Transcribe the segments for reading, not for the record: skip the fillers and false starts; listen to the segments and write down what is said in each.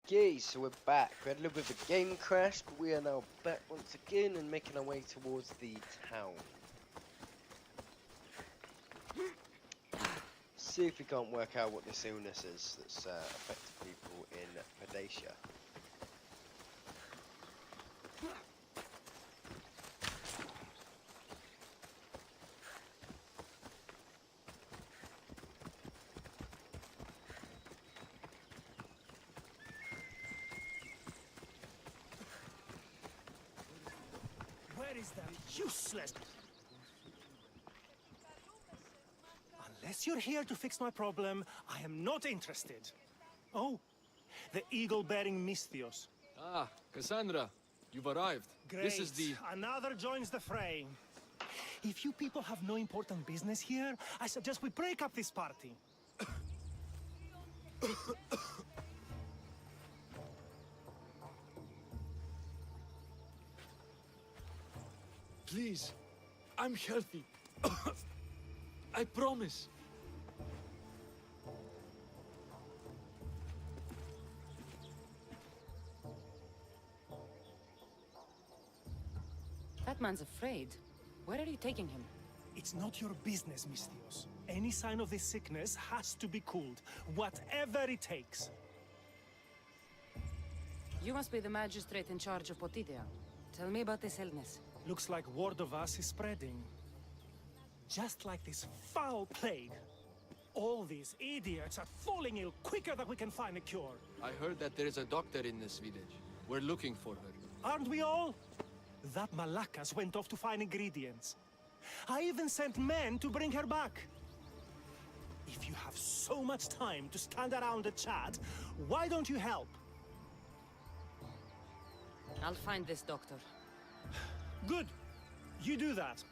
Okay, so we're back. We had a little bit of a game crash, but we are now back once again and making our way towards the town. See if we can't work out what this illness is that's affecting people in Pedacia. Where is that useless? Unless you're here to fix my problem, I am not interested. Oh, the eagle-bearing Misthios. Ah, Cassandra, you've arrived. Great. This is the... Another joins the fray. If you people have no important business here, I suggest we break up this party. Please, I'm healthy. I promise. That man's afraid. Where are you taking him? It's not your business, Misthios. Any sign of this sickness has to be cooled, whatever it takes. You must be the magistrate in charge of Potidia. Tell me about this illness. Looks like word of us is spreading. Just like this foul plague. All these idiots are falling ill quicker than we can find a cure. I heard that there is a doctor in this village. We're looking for her. Aren't we all? That Malakas went off to find ingredients. I even sent men to bring her back. If you have so much time to stand around and chat, why don't you help? I'll find this doctor. Good. You do that.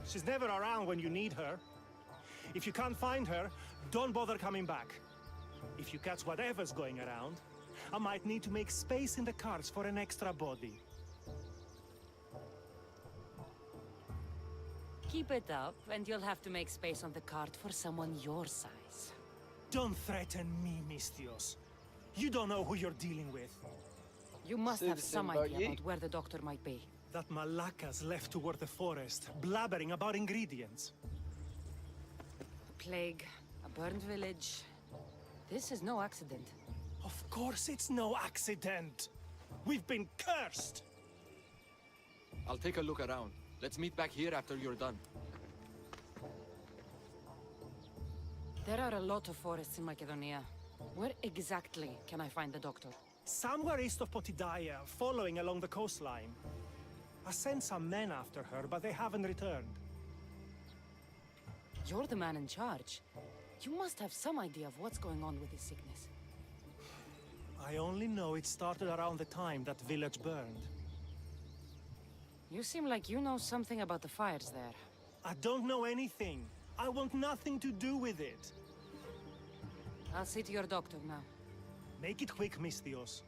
She's never around when you need her. If you can't find her, don't bother coming back. If you catch whatever's going around, I might need to make space in the carts for an extra body. Keep it up, and you'll have to make space on the cart for someone your size. Don't threaten me, Misthios. You don't know who you're dealing with. You must have some about idea you. about where the doctor might be. That Malakas left toward the forest, blabbering about ingredients. A plague, a burned village. This is no accident. Of course it's no accident. We've been cursed. I'll take a look around. Let's meet back here after you're done. There are a lot of forests in Macedonia. Where exactly can I find the doctor? Somewhere east of Potidaia, following along the coastline. I sent some men after her, but they haven't returned. You're the man in charge. You must have some idea of what's going on with this sickness. I only know it started around the time that village burned. You seem like you know something about the fires there. I don't know anything. I want nothing to do with it. I'll see to your doctor now. Make it quick, Misthios.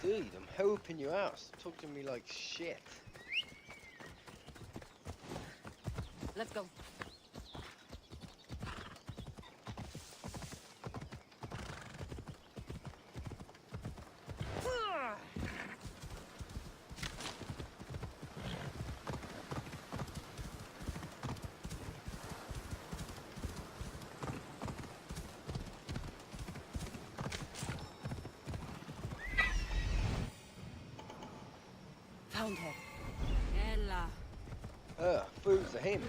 Dude, I'm helping you out. Stop talking to me like shit. Let's go. Found her. Ella. Food for him.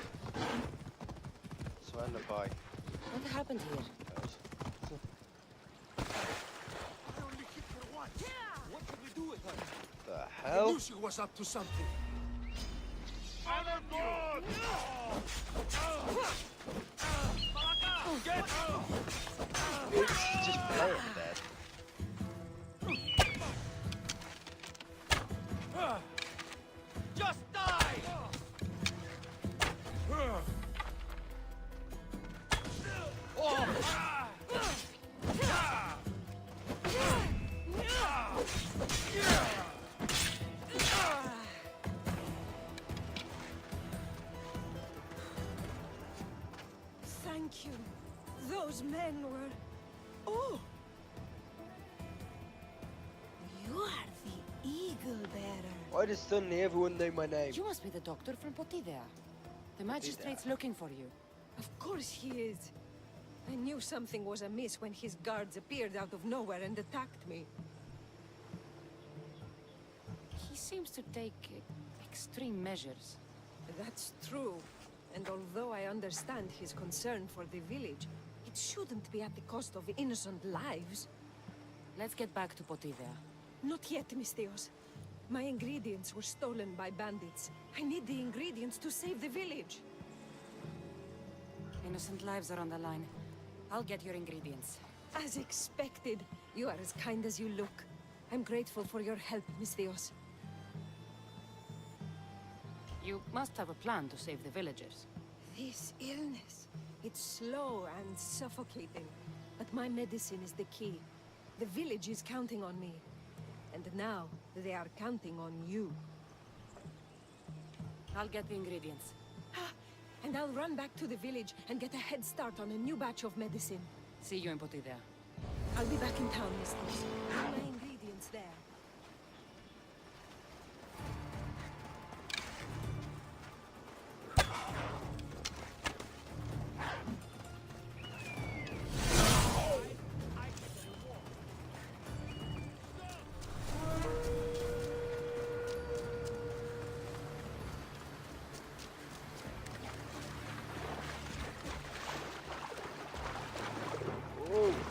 Surrounded by... What happened here? I only hit her once. What should we do with her? The I hell? knew she was up to something. Dude, she's just playing dead. Just die! Thank you. Those men were... Oh! Why does suddenly everyone know my name? You must be the doctor from Potidea. The magistrate's looking for you. Of course he is. I knew something was amiss when his guards appeared out of nowhere and attacked me. He seems to take extreme measures. That's true. And although I understand his concern for the village, it shouldn't be at the cost of innocent lives. Let's get back to Potidea. Not yet, Misthios. My ingredients were stolen by bandits. I need the ingredients to save the village. Innocent lives are on the line. I'll get your ingredients. As expected. You are as kind as you look. I'm grateful for your help, Misthios. You must have a plan to save the villagers. This illness. It's slow and suffocating. But my medicine is the key. The village is counting on me. And now, they are counting on you. I'll get the ingredients. And I'll run back to the village and get a head start on a new batch of medicine. See you in Potidea. I'll be back in town, mistress. Put my ingredients there.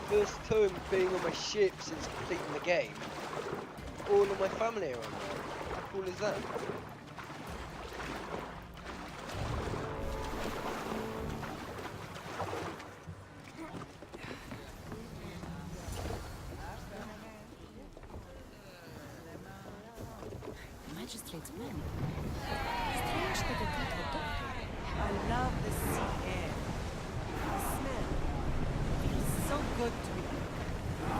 First time being on my ship since completing the game. All of my family are on there. How cool is that? Magistrate's men. Strange that they got the doctor. I love the sea air. The smell. Feels so good to me.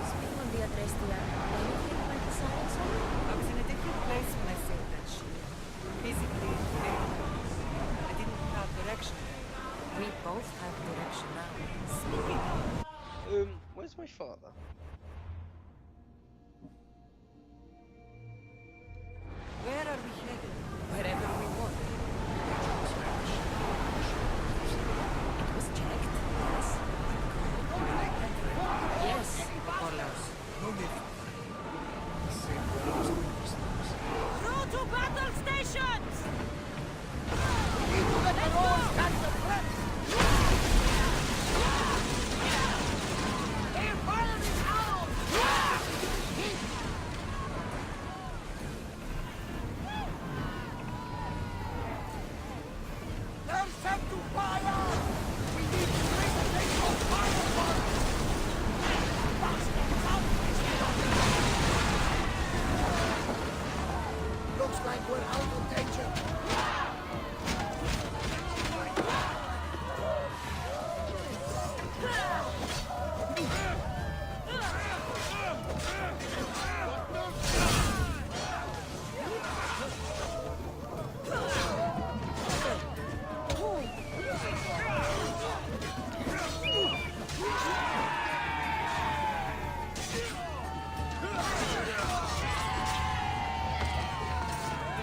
Speaking of the Adrestia, anything like the science one? I was in a different place when I said that shit. Physically, mentally. I didn't have direction. We both have direction now. Speaking of, Where's my father? where are we headed? Wherever we want. It was checked, yes. Yes, Orlos. Through to battle stations! Looks like we're out of danger.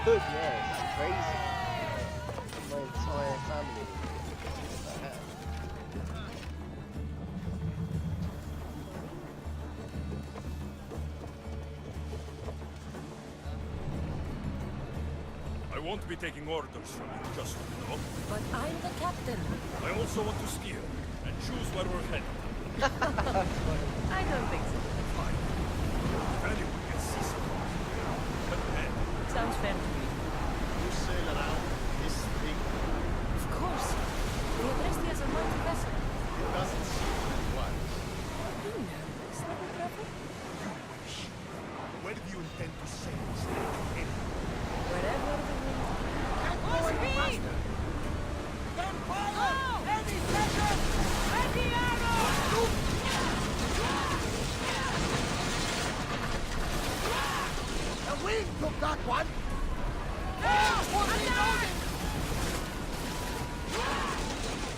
Good, yeah, it's crazy. My entire family. What the hell? I won't be taking orders from you, just so you know. But I'm the captain. I also want to steer and choose where we're headed. I don't think so. Fine. If anyone gets seasick, but then, Sounds fair to me. You sail around this thing. Of course. The Adrestia is a mighty vessel. It doesn't seem like one. You nervous, little brother? where do you intend to sail this thing? Wherever the wind. Full speed! Gunfire! Heavy pressure! Heavy arrow! The wind took that one!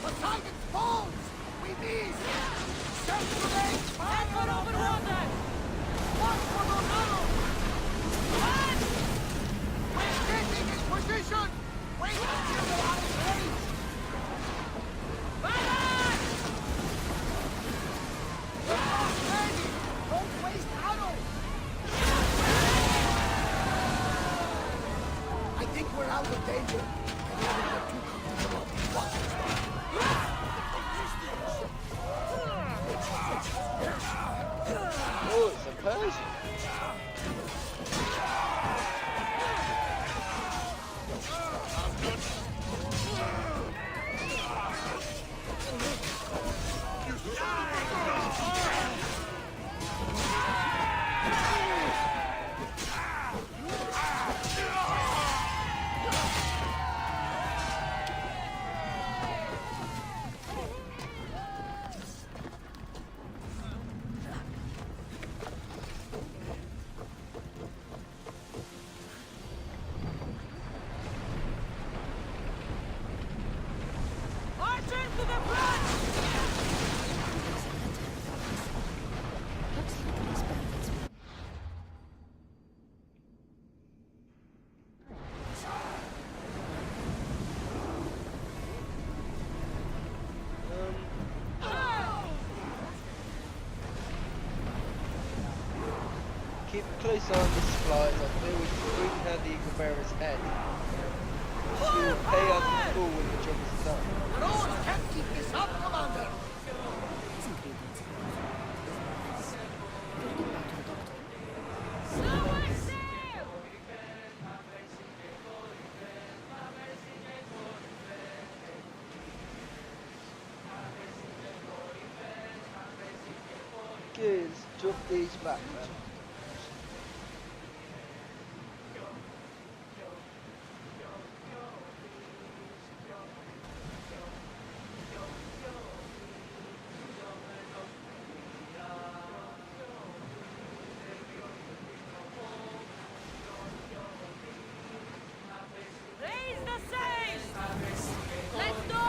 Poseidon's balls! We need! Send grenades! Fire over water! Watch for those arrows! Run! out of danger and never get too comfortable. Watch Oh, it's a Persian. Keep a close eye on the supplies. I feel we can bring her the Eagle Bearer's head. She will pay us in full when the job is done. Drones can't keep this up, Commander! Good, drop these back, man. Raise the sails! Let's go!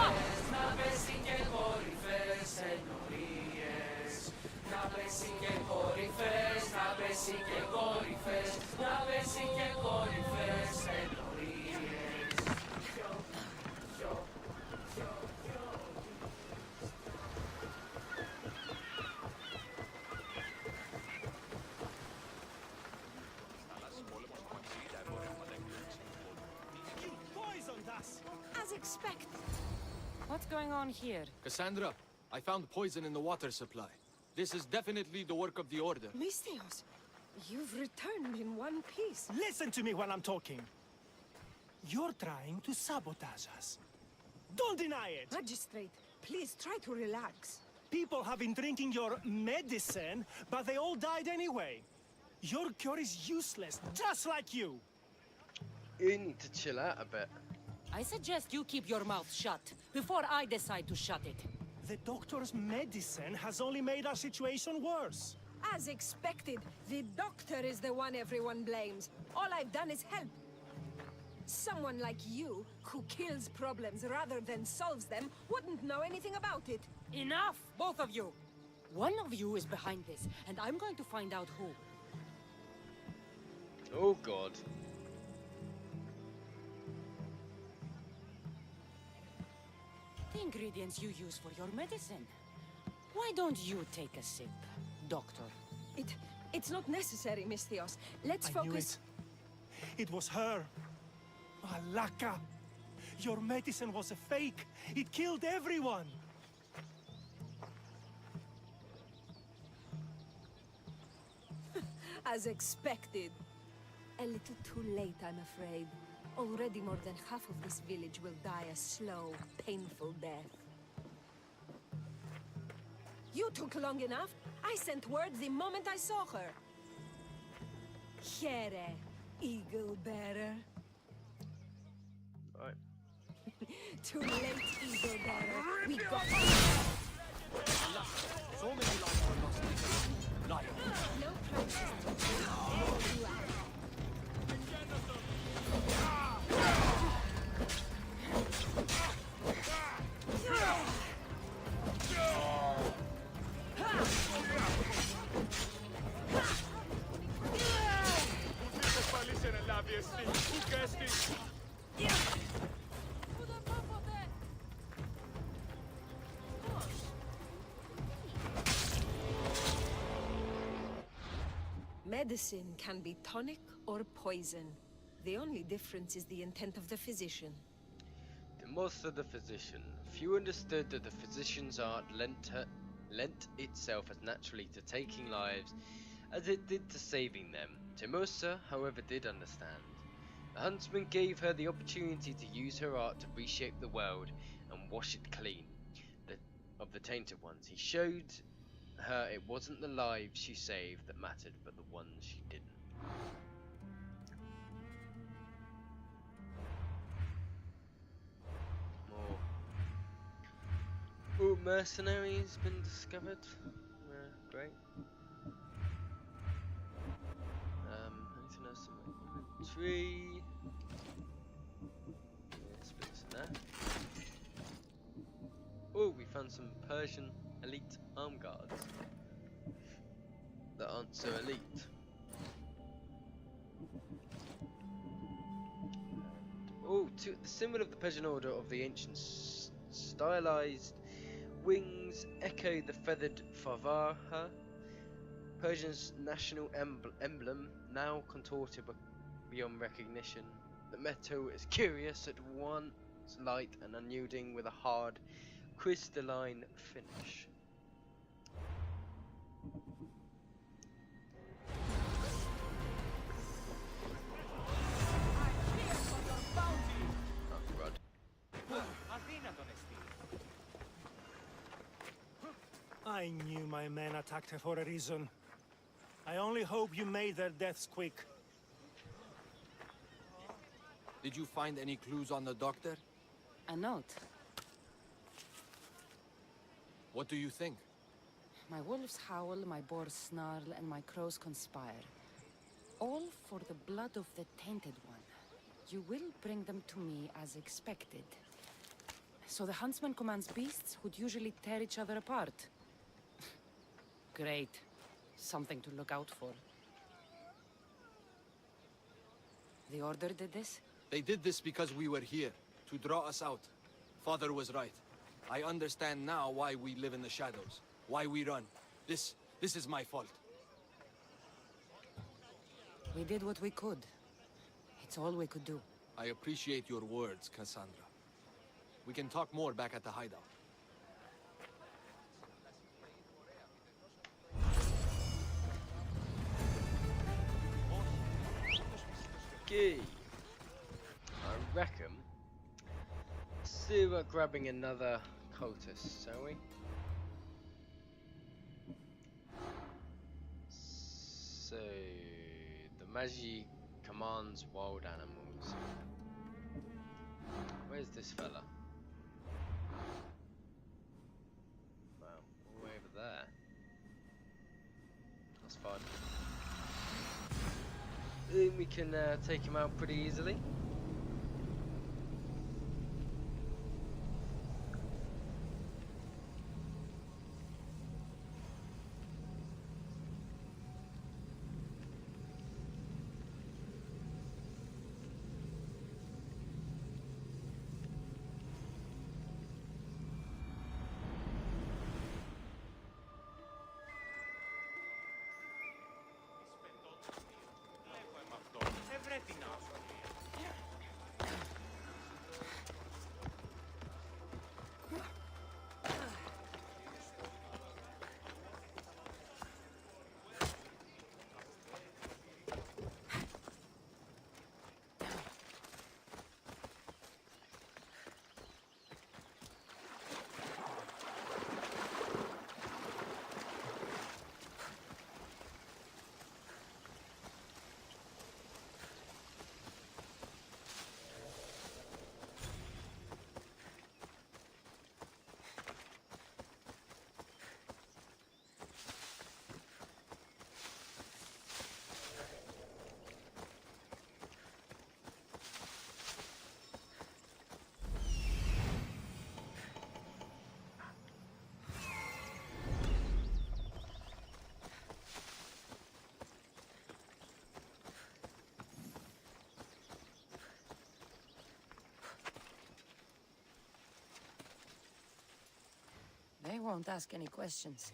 You poisoned us! As expected. What's going on here? Cassandra, I found poison in the water supply. This is definitely the work of the Order. Mystios, you've returned in one piece. Listen to me when I'm talking. You're trying to sabotage us. Don't deny it! Magistrate, please try to relax. People have been drinking your medicine, but they all died anyway. Your cure is useless, just like you. You need to chill out a bit. I suggest you keep your mouth shut before I decide to shut it. The doctor's medicine has only made our situation worse. As expected, the doctor is the one everyone blames. All I've done is help. Someone like you, who kills problems rather than solves them, wouldn't know anything about it. Enough, both of you! One of you is behind this, and I'm going to find out who. Oh god. The ingredients you use for your medicine. Why don't you take a sip, Doctor? It's not necessary, Mystios. Let's I knew focus. it. It was her. Alaka. Your medicine was a fake. It killed everyone. As expected. A little too late, I'm afraid. Already more than half of this village will die a slow, painful death. You took long enough. I sent word the moment I saw her. Here, Eagle Bearer. Right. Too late, Eagle Bearer. We got So many lives were lost. Liar. no promises. There you are. Medicine can be tonic or poison. The only difference is the intent of the physician. The most of the physician. Few understood that the physician's art lent itself as naturally to taking lives as it did to saving them. Temosa, however, did understand. The huntsman gave her the opportunity to use her art to reshape the world and wash it clean of the tainted ones. He showed her it wasn't the lives she saved that mattered, but the ones she didn't. More. Oh, mercenaries been discovered. Great. Anything else in my inventory? Splits in there. Oh, we found some Persian elite arm guards that aren't so elite. Oh, the symbol of the Persian Order of the ancient stylized wings echo the feathered favaha, Persia's national emblem, now contorted beyond recognition. The metal is curious at once light and unyielding, with a hard, crystalline finish. Oh, Rod. I knew my men attacked her for a reason. I only hope you made their deaths quick. Did you find any clues on the doctor? A note. What do you think? My wolves howl, my boars snarl, and my crows conspire. All for the blood of the Tainted One. You will bring them to me as expected. So the huntsman commands beasts who'd usually tear each other apart. Great. Something to look out for. The Order did this? They did this because we were here, to draw us out. Father was right. I understand now why we live in the shadows, why we run. This is my fault. We did what we could. It's all we could do. I appreciate your words, Cassandra. We can talk more back at the hideout. Okay. I reckon. Let's see about grabbing another cultist, shall we? So, the Magi commands wild animals. Where's this fella? Wow, all the way over there. That's fine. I think we can take him out pretty easily. They won't ask any questions.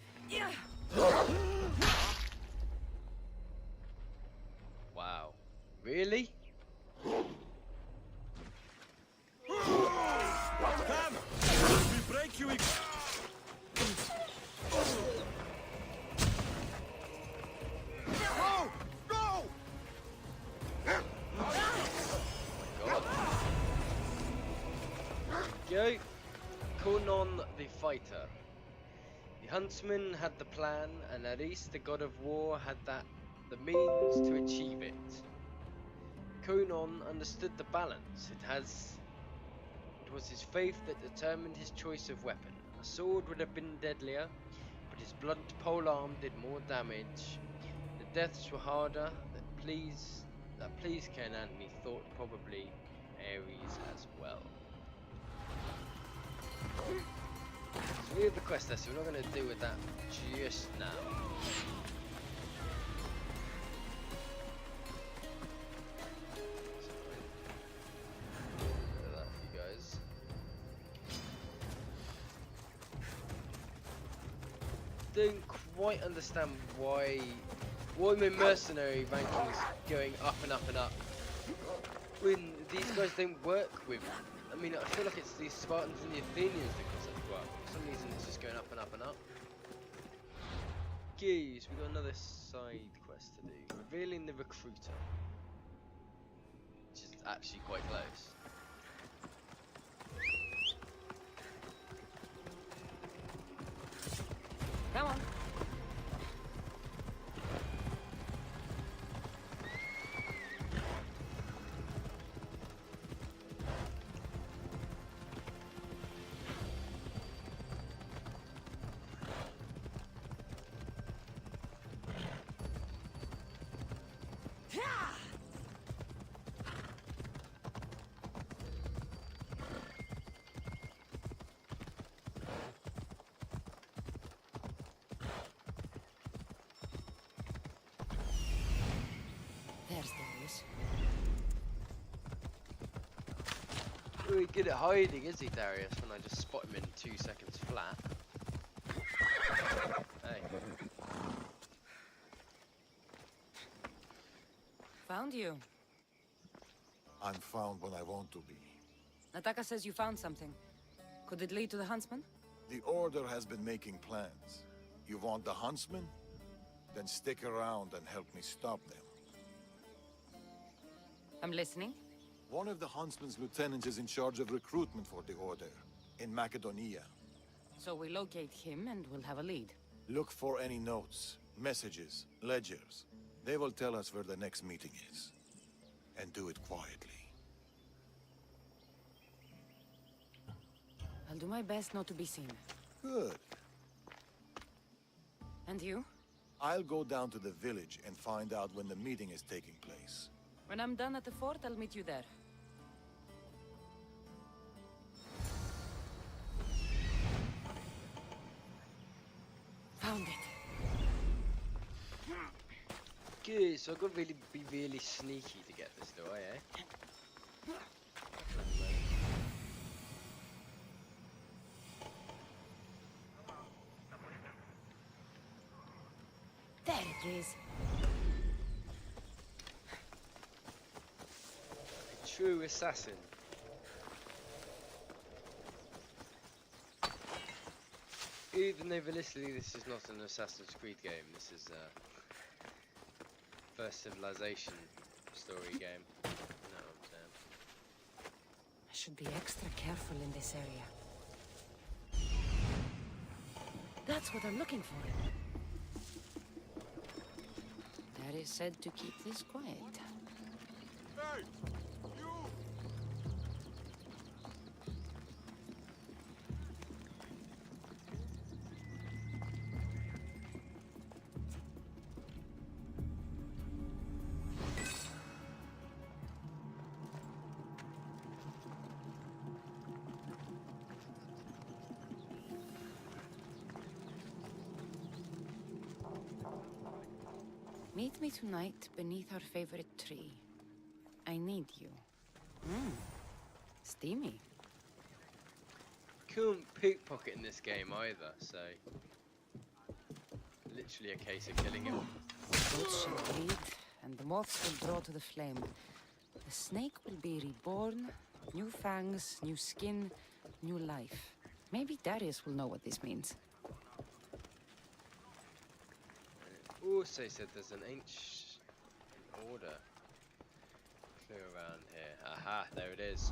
Wow. Really? go. Konon the fighter. The huntsman had the plan, and at least the god of war had the means to achieve it. Konon understood the balance. It was his faith that determined his choice of weapon. A sword would have been deadlier, but his blunt polearm did more damage. The deaths were harder. That pleased Kenan, and he thought probably Ares as well. So we have the quest there, so we're not going to deal with that just now. Don't quite understand why my mercenary ranking is going up and up and up when these guys don't work with. I mean, I feel like it's the Spartans and the Athenians that cause that work. For some reason it's just going up and up and up. Geez, we got another side quest to do. Revealing the recruiter, which is actually quite close. Come on. There's Darius. Really good at hiding, is he, Darius? When I just spot him in 2 seconds flat. Hey. Found you. I'm found when I want to be. Nataka says you found something. Could it lead to the huntsman? The Order has been making plans. You want the huntsman? Then stick around and help me stop them. I'm listening. One of the huntsman's lieutenants is in charge of recruitment for the Order, in Macedonia. So we locate him and we'll have a lead. Look for any notes, messages, ledgers. They will tell us where the next meeting is. And do it quietly. I'll do my best not to be seen. Good. And you? I'll go down to the village and find out when the meeting is taking place. When I'm done at the fort, I'll meet you there. Found it. Good, so I've got to be really sneaky to get this door, eh? There it is. A true assassin. Even though realistically this is not an Assassin's Creed game, this is First Civilization story game. You know what I'm saying? I should be extra careful in this area. That's what I'm looking for. That is said to keep this quiet. Hey! You! Meet me tonight beneath our favorite tree. I need you. Steamy. Couldn't pickpocket in this game either, so literally a case of killing him. Goats shall bleed, and the moths will draw to the flame. The snake will be reborn, new fangs, new skin, new life. Maybe Darius will know what this means. Also said there's an ancient order clue around here. Aha, there it is.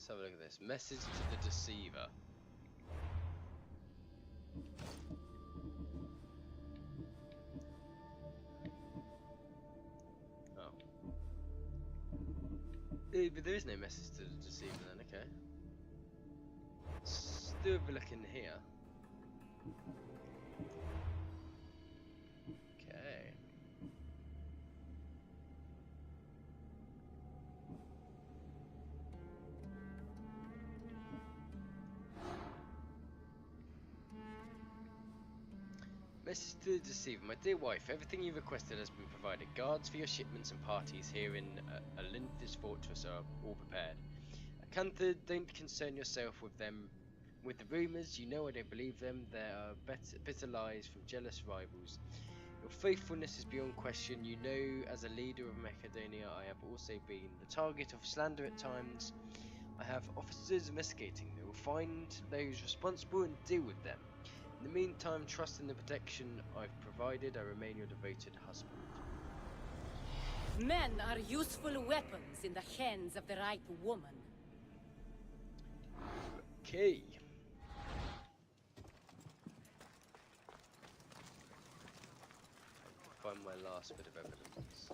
Let's have a look at this. Message to the Deceiver. Oh. But there is no message to the Deceiver then, okay. Let's do a look in here. Okay. Message to the Deceiver. My dear wife, everything you requested has been provided. Guards for your shipments and parties here in Olympus Fortress are all prepared. Acantha, don't concern yourself with them. With the rumours, you know I don't believe them. There are bitter lies from jealous rivals. Your faithfulness is beyond question. You know, as a leader of Macedonia, I have also been the target of slander at times. I have officers investigating. They will find those responsible and deal with them. In the meantime, trust in the protection I've provided. I remain your devoted husband. Men are useful weapons in the hands of the right woman. Okay. Find my last bit of evidence.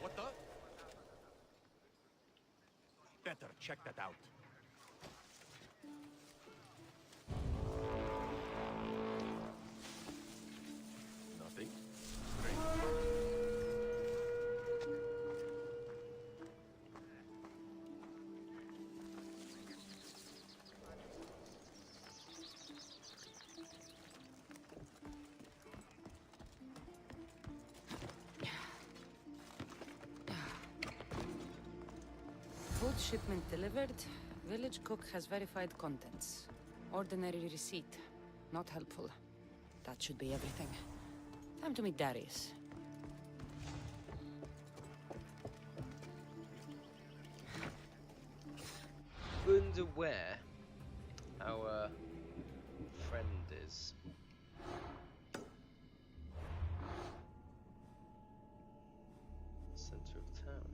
What the? Better check that out. Nothing. Great. Food shipment delivered. Village cook has verified contents. Ordinary receipt. Not helpful. That should be everything. Time to meet Darius. Wonder where our friend is. Center of town.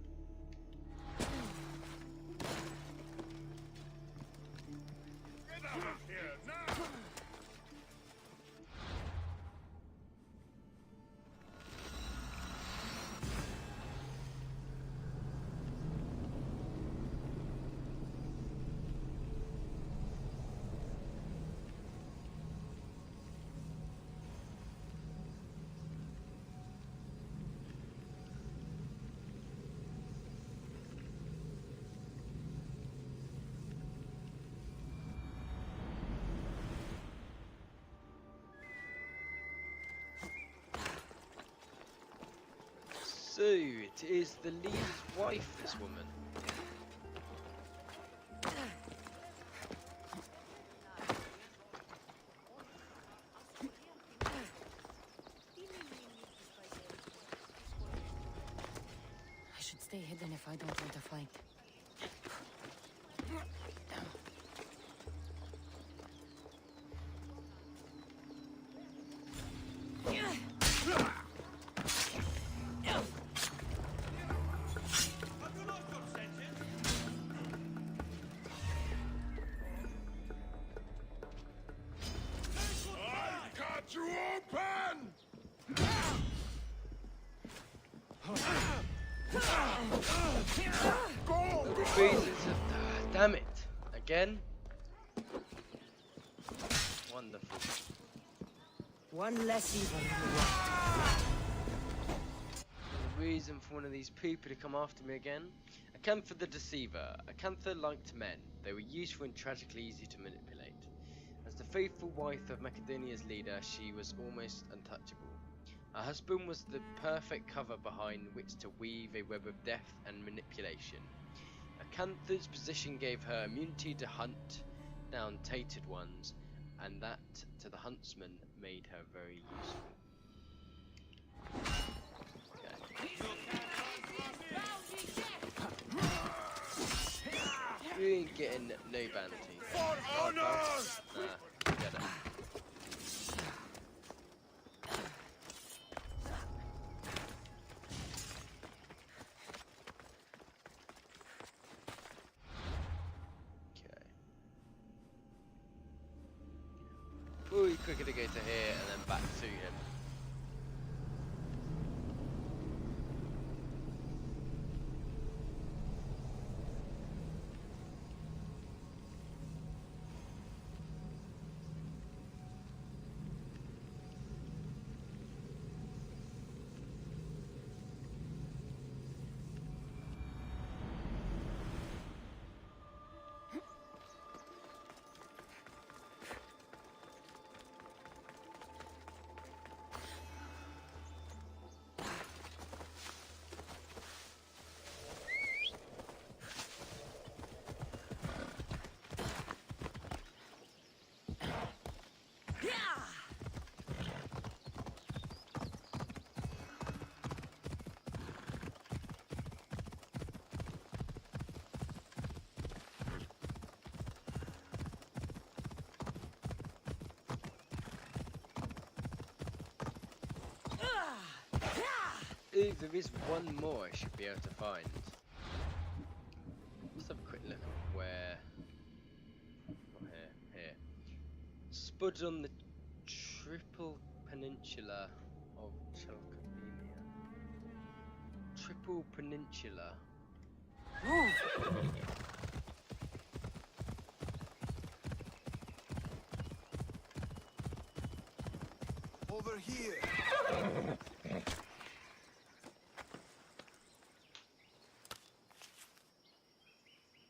Get out of here now! So, it is the leader's wife, this woman. I should stay hidden if I don't want a fight. Cut you open! Go! Reasons of... damn it! Again? Wonderful. One less evil in the world. Reason for one of these people to come after me again. Acantha the Deceiver. Acantha liked men. They were useful and tragically easy to manipulate. As the faithful wife of Macedonia's leader, she was almost untouchable. Her husband was the perfect cover behind which to weave a web of death and manipulation. Acantha's position gave her immunity to hunt down tainted ones, and that to the huntsman made her very useful. Okay. You ain't getting no bounty. For honor! Nah, get it. Ooh, quicker to go to here and then back to him. Ooh, there is one more I should be able to find. Let's have a quick look at where. Oh, here. Spud on the triple peninsula of Chalcopenia. Triple peninsula. Over here!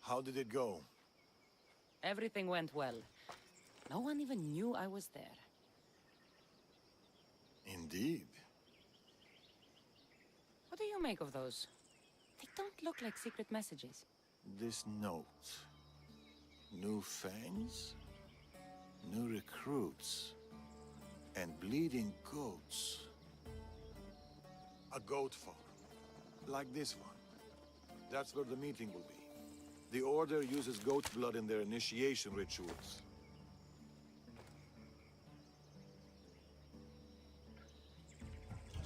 How did it go? Everything went well. No one even knew I was there. Indeed. What do you make of those? They don't look like secret messages. This note. New fangs? New recruits? And bleeding goats. A goat farm. Like this one. That's where the meeting will be. The Order uses goat blood in their initiation rituals.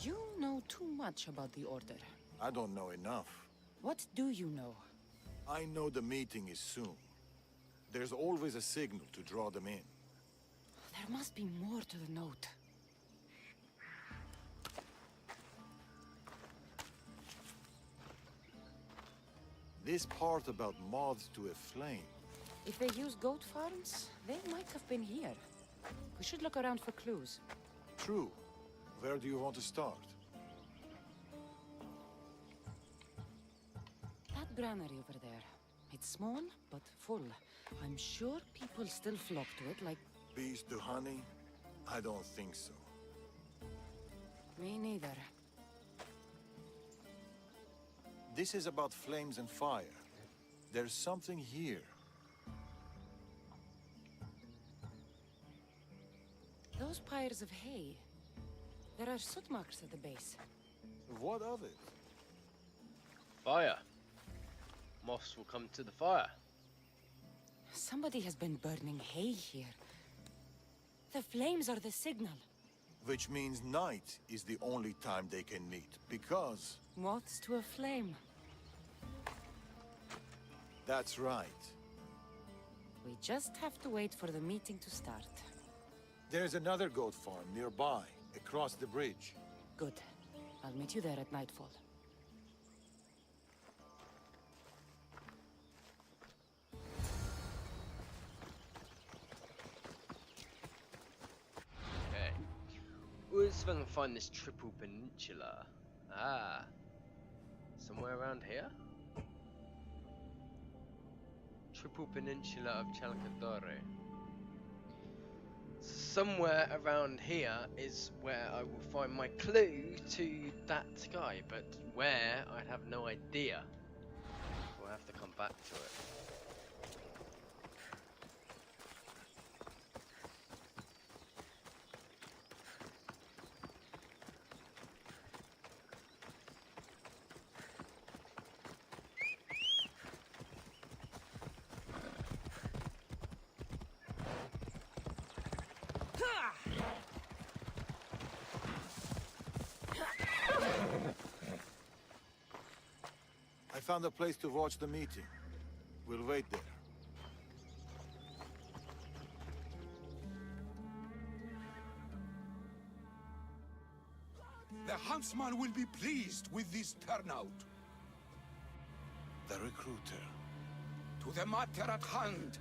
You know too much about the Order. I don't know enough. What do you know? I know the meeting is soon. There's always a signal to draw them in. There must be more to the note. This part about moths to a flame. If they use goat farms, they might have been here. We should look around for clues. True. Where do you want to start? That granary over there. It's small, but full. I'm sure people still flock to it like... Bees to honey? I don't think so. Me neither. This is about flames and fire. There's something here. Those pyres of hay. There are soot marks at the base. What of it? Fire. Moths will come to the fire. Somebody has been burning hay here. The flames are the signal. Which means night is the only time they can meet, because... Moths to a flame. That's right. We just have to wait for the meeting to start. There's another goat farm nearby, across the bridge. Good. I'll meet you there at nightfall. Okay. We'll see if I can find this triple peninsula. Ah. Somewhere around here? Triple peninsula of Chalcadore. somewhere around here is where I will find my clue to that guy, but where, I have no idea. We'll have to come back to it. I found a place to watch the meeting. We'll wait there. The huntsman will be pleased with this turnout. The recruiter. To the matter at hand,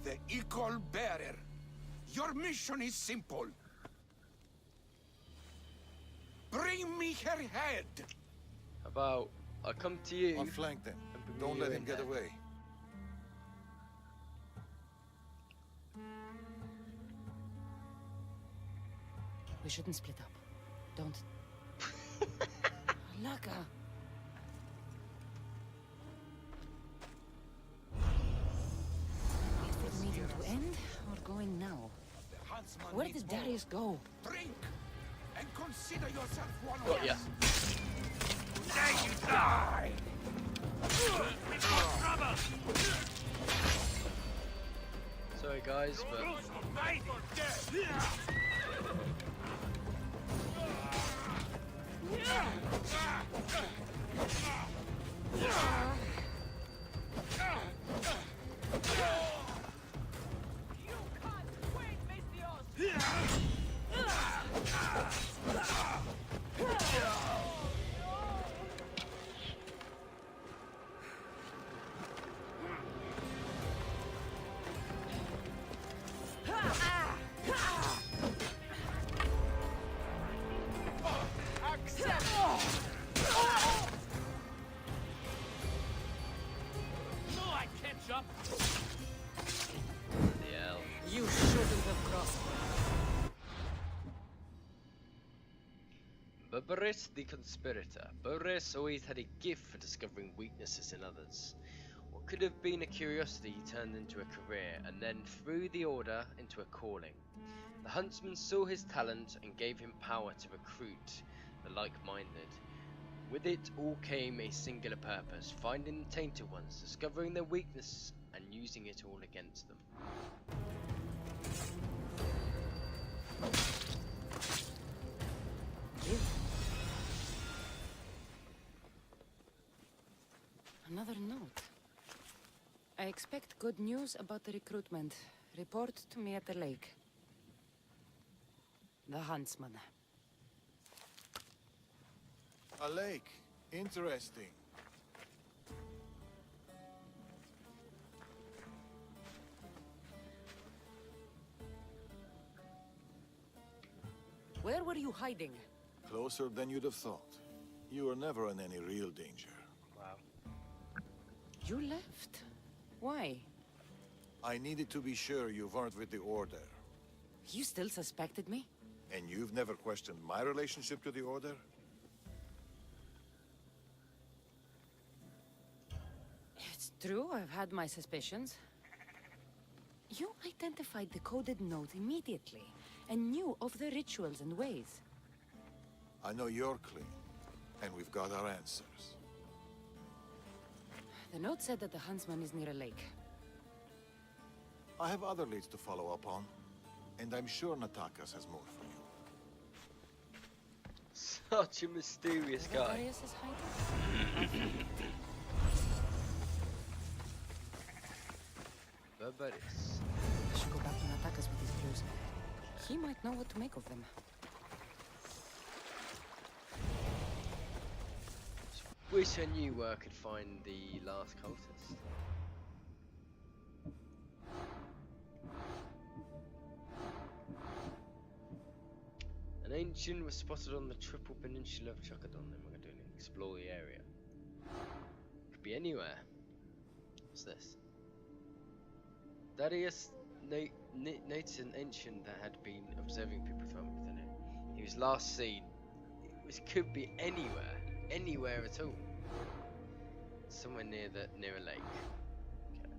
the eagle bearer. Your mission is simple. Bring me her head. How about I come to you? Unflank them. and bring Don't you let in him get there. away. We shouldn't split up. Don't. Laka. Wait for the meeting to end, or going now? The huntsman Where needs did more. Darius go? Drink and consider yourself one Got of ya. us. There you die. Sorry guys, but the hell. You shouldn't have crossed. Berberis the Conspirator. Berberis always had a gift for discovering weaknesses in others. What could have been a curiosity turned into a career, and then through the order into a calling. The huntsman saw his talent and gave him power to recruit the like-minded. With it all came a singular purpose, finding the tainted ones, discovering their weakness, and using it all against them. Another note. I expect good news about the recruitment. Report to me at the lake. The huntsman. A lake. Interesting. Where were you hiding? Closer than you'd have thought. You were never in any real danger. Wow. You left. Why? I needed to be sure you weren't with the Order. You still suspected me? And you've never questioned my relationship to the Order? It's true, I've had my suspicions. You identified the coded note immediately, and knew of the rituals and ways. I know you're clean, and we've got our answers. The note said that the huntsman is near a lake. I have other leads to follow up on, and I'm sure Natakas has more for you. Such a mysterious Where guy. Darius is hiding? Berberis. I should go back to Natakas with these clues. He might know what to make of them. Wish I knew where I could find the last cultist. An ancient was spotted on the triple peninsula of Chakadon. Then we're going to explore the area. Could be anywhere. What's this? Darius noticed an ancient that had been observing people from within it. He was last seen. Could be anywhere at all. Somewhere near a lake. Okay.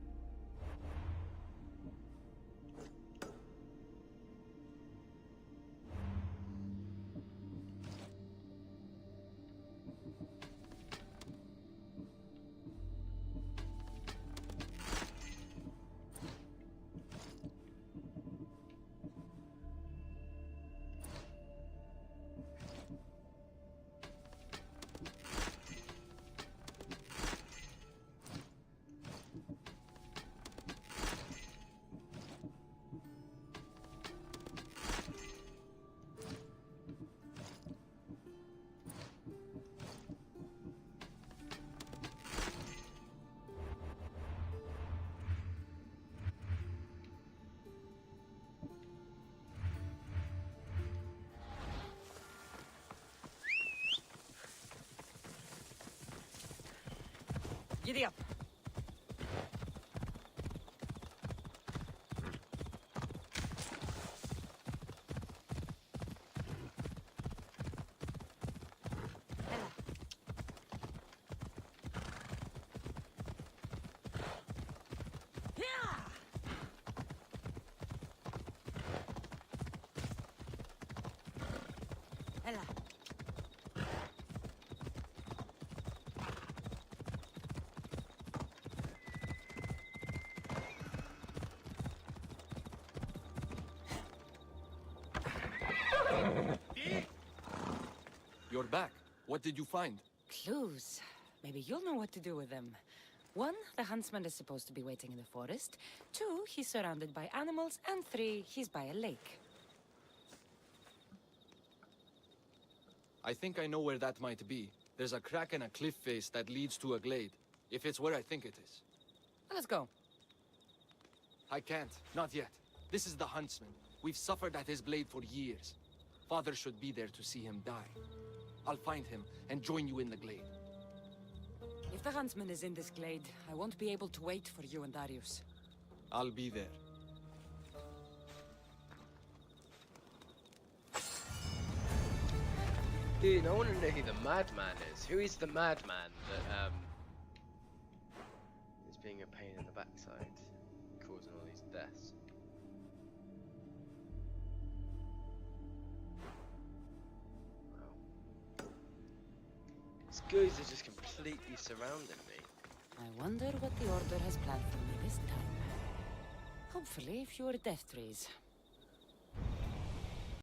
Giddy up. Ella. You're back. What did you find? Clues. Maybe you'll know what to do with them. 1, the huntsman is supposed to be waiting in the forest. 2, he's surrounded by animals. And 3, he's by a lake. I think I know where that might be. There's a crack in a cliff face that leads to a glade. If it's where I think it is. Let's go. I can't. Not yet. This is the huntsman. We've suffered at his blade for years. Father should be there to see him die. I'll find him and join you in the glade. If the huntsman is in this glade, I won't be able to wait for you and Darius. I'll be there. Dude, I want to know who the madman is. Who is the madman that is being a pain in the backside, causing all these deaths? Wow. These guys are just completely surrounding me. I wonder what the Order has planned for me this time. Hopefully fewer death trees.